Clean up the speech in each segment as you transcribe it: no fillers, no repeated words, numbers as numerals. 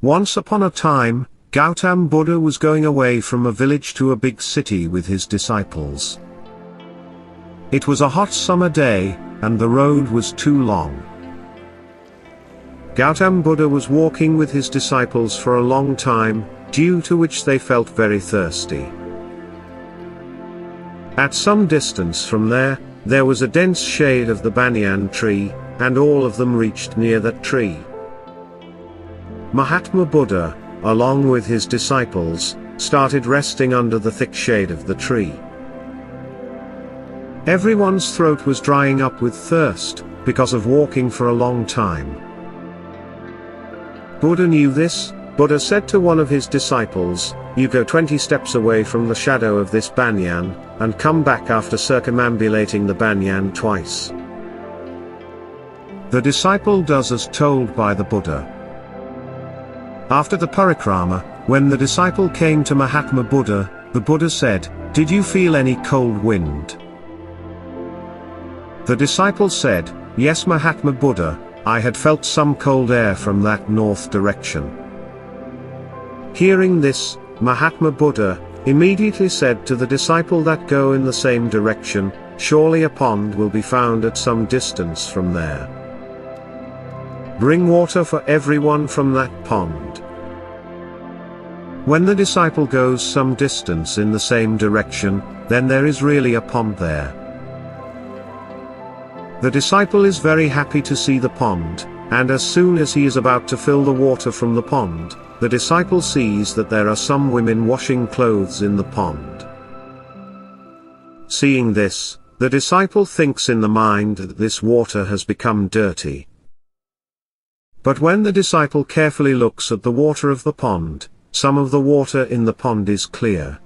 Once upon a time, Gautam Buddha was going away from a village to a big city with his disciples. It was a hot summer day, and the road was too long. Gautam Buddha was walking with his disciples for a long time, due to which they felt very thirsty. At some distance from there was a dense shade of the banyan tree, and all of them reached near that tree. Mahatma Buddha, along with his disciples, started resting under the thick shade of the tree. Everyone's throat was drying up with thirst, because of walking for a long time. Buddha knew this. Buddha said to one of his disciples, "You go 20 steps away from the shadow of this banyan, and come back after circumambulating the banyan twice." The disciple does as told by the Buddha. After the parikrama, when the disciple came to Mahatma Buddha, the Buddha said, "Did you feel any cold wind?" The disciple said, "Yes, Mahatma Buddha, I had felt some cold air from that north direction." Hearing this, Mahatma Buddha immediately said to the disciple that go in the same direction, "Surely a pond will be found at some distance from there. Bring water for everyone from that pond." When the disciple goes some distance in the same direction, then there is really a pond there. The disciple is very happy to see the pond, and as soon as he is about to fill the water from the pond, the disciple sees that there are some women washing clothes in the pond. Seeing this, the disciple thinks in the mind that this water has become dirty. But when the disciple carefully looks at the water of the pond, some of the water in the pond is clear.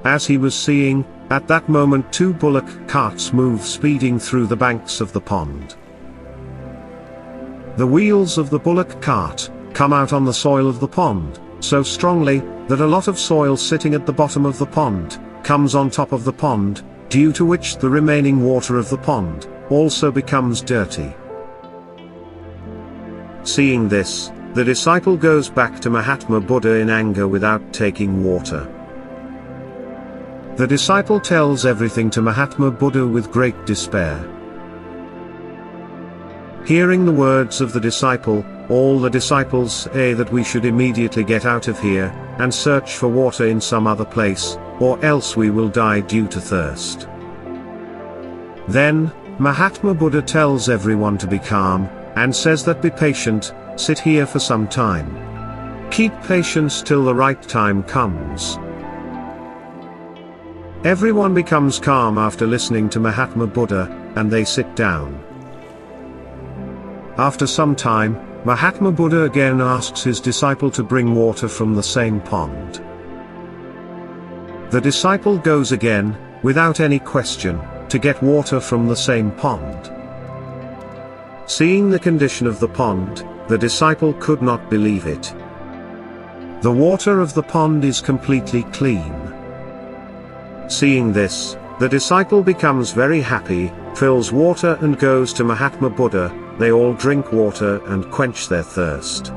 As he was seeing, at that moment 2 bullock carts move speeding through the banks of the pond. The wheels of the bullock cart come out on the soil of the pond, so strongly, that a lot of soil sitting at the bottom of the pond, comes on top of the pond, due to which the remaining water of the pond, also becomes dirty. Seeing this, the disciple goes back to Mahatma Buddha in anger without taking water. The disciple tells everything to Mahatma Buddha with great despair. Hearing the words of the disciple, all the disciples say that we should immediately get out of here, and search for water in some other place, or else we will die due to thirst. Then, Mahatma Buddha tells everyone to be calm, and says that be patient, sit here for some time. Keep patience till the right time comes. Everyone becomes calm after listening to Mahatma Buddha, and they sit down. After some time, Mahatma Buddha again asks his disciple to bring water from the same pond. The disciple goes again, without any question, to get water from the same pond. Seeing the condition of the pond, the disciple could not believe it. The water of the pond is completely clean. Seeing this, the disciple becomes very happy, fills water and goes to Mahatma Buddha. They all drink water and quench their thirst.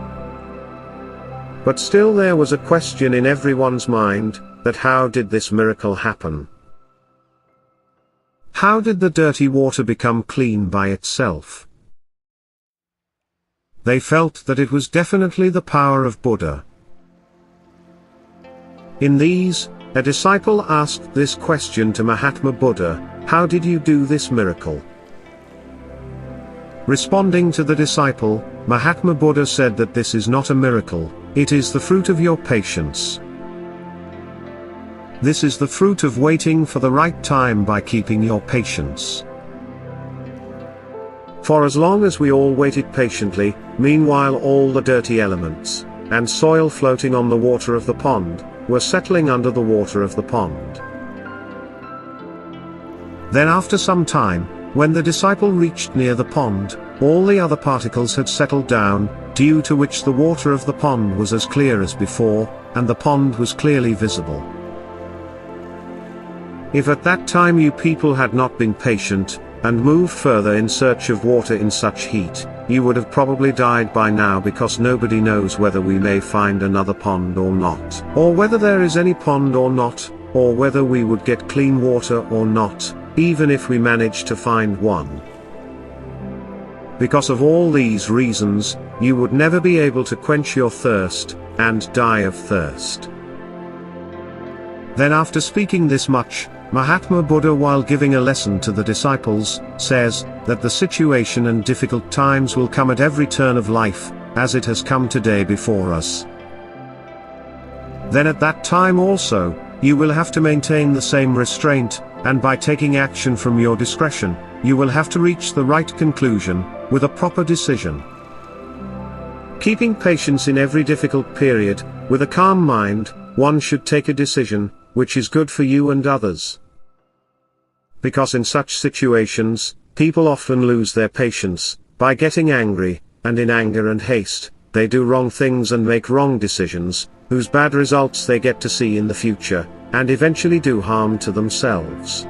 But still there was a question in everyone's mind, that how did this miracle happen? How did the dirty water become clean by itself? They felt that it was definitely the power of Buddha. In these, a disciple asked this question to Mahatma Buddha, "How did you do this miracle?" Responding to the disciple, Mahatma Buddha said that this is not a miracle, it is the fruit of your patience. This is the fruit of waiting for the right time by keeping your patience. For as long as we all waited patiently, meanwhile all the dirty elements, and soil floating on the water of the pond, were settling under the water of the pond. Then after some time, when the disciple reached near the pond, all the other particles had settled down, due to which the water of the pond was as clear as before, and the pond was clearly visible. If at that time you people had not been patient, and moved further in search of water in such heat, you would have probably died by now, because nobody knows whether we may find another pond or not, or whether there is any pond or not, or whether we would get clean water or not, even if we managed to find one. Because of all these reasons, you would never be able to quench your thirst, and die of thirst. Then after speaking this much, Mahatma Buddha, while giving a lesson to the disciples, says that the situation and difficult times will come at every turn of life, as it has come today before us. Then at that time also, you will have to maintain the same restraint, and by taking action from your discretion, you will have to reach the right conclusion, with a proper decision. Keeping patience in every difficult period, with a calm mind, one should take a decision, which is good for you and others. Because in such situations, people often lose their patience, by getting angry, and in anger and haste, they do wrong things and make wrong decisions, whose bad results they get to see in the future, and eventually do harm to themselves.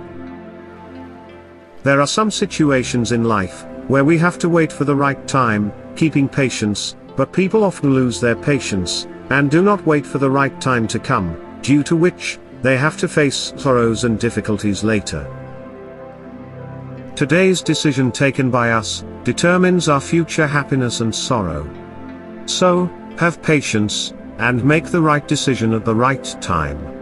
There are some situations in life, where we have to wait for the right time, keeping patience, but people often lose their patience, and do not wait for the right time to come, due to which, they have to face sorrows and difficulties later. Today's decision taken by us, determines our future happiness and sorrow. So, have patience, and make the right decision at the right time.